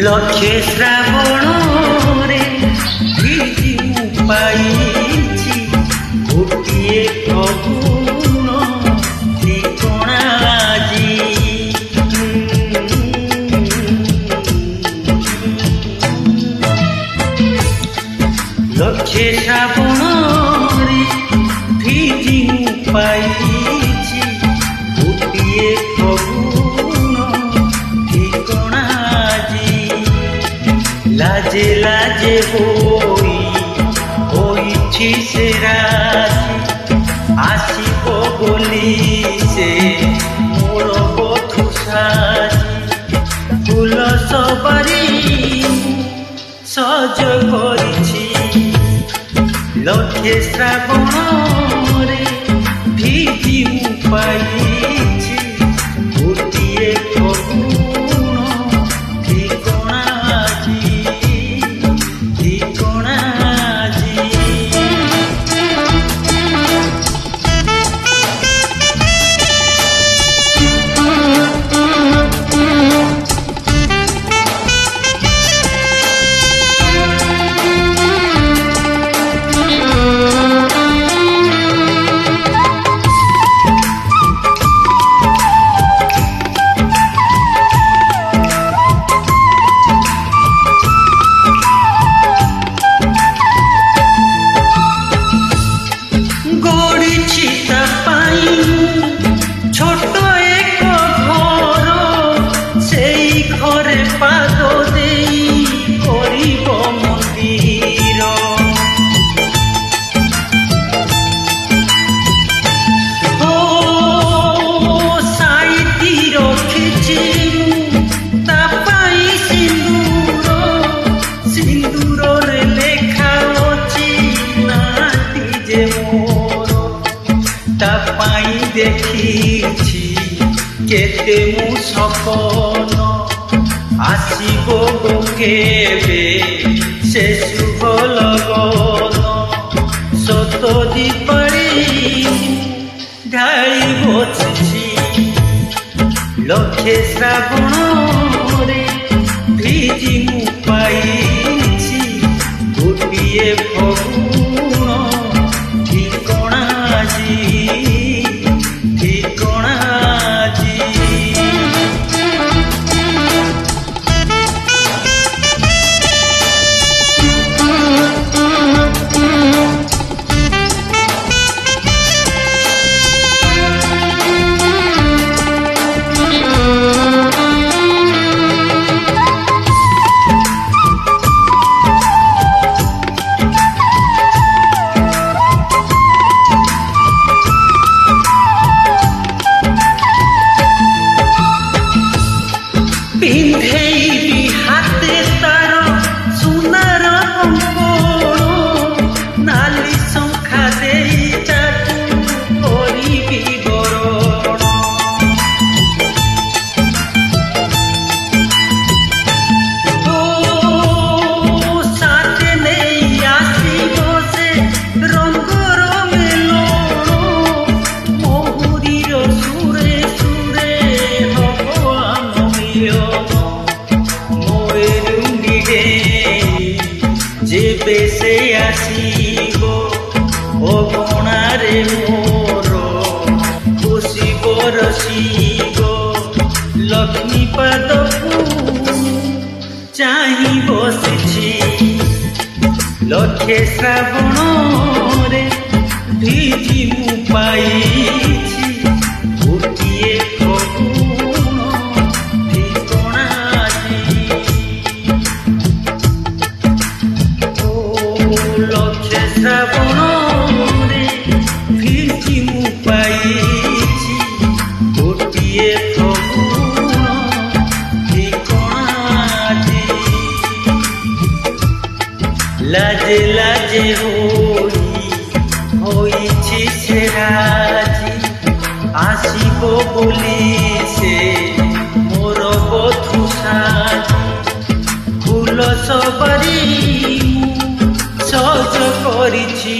লক্ষে শ্রাবণরে ভিজি ମୁଁ ପାଇଛି ଗୋଟିଏ ଫଗୁଣ ଠିକଣା ଆଜି। ଲକ୍ଷେ ଶ୍ରାବଣରେ ଭିଜି ମୁଁ ପାଇଛି ଗୋଟିଏ ଫଗୁଣ ଠିକଣା ଆଜି। লাজে লাজে হইছি সে রাজি আসিব বলি সে মোর বধূ সাজি। ফুল সবারি সজ করিছি লক্ষে শ্রাবণরে ভিজি ମୁଁ পাইছি গোটিয়ে ফগুণ ঠিকଣା আଜି। ঠিকଣା আজি। পাদ দেই করিব মন্দির ও সাইতি রখিছি তা পাই সিন্দুর সিন্দুরে লেখা অছি নাতি যে মোর তা পাই দেখিছি কেতে মু সপন আসিব কেবে সে শুভ লগন সত দীপারি ঢাই বসছি লক্ষে শ্রাবণরে ভিজি ମୁଁ পাইছি গোটিয়ে ফগুণ ঠিকଣା আজি। ঠিকଣା আজি। পিন্ধেইবি হাতে তার সোনার কঙ্কণ নালি শঙ্খা দেই তাকু করিবি বরণ। ও সাথে নেই আসিব সে রঙ্গর মেলন মহুরীর সুরে সুরে হব আম মিলন। যেবে সে আসিব অগণারে মোর খুশিব রসিব লক্ষ্মী পাদকু চাহি বসিছি লক্ষে শ্রাবণরে ভিজি ମୁଁ পাইছি গোটিয়ে ফগুণ ঠিকଣା আজি। লক্ষে শ্রাবণরে ভিজি ମୁଁ পাইছি গোটিয়ে ফগুণ ঠিকଣା আজি। লাজে লাজে হইছি সে রাজি আসিব বলি সে মোর বধূ সাজি। ফুল সবারি সজ করিছি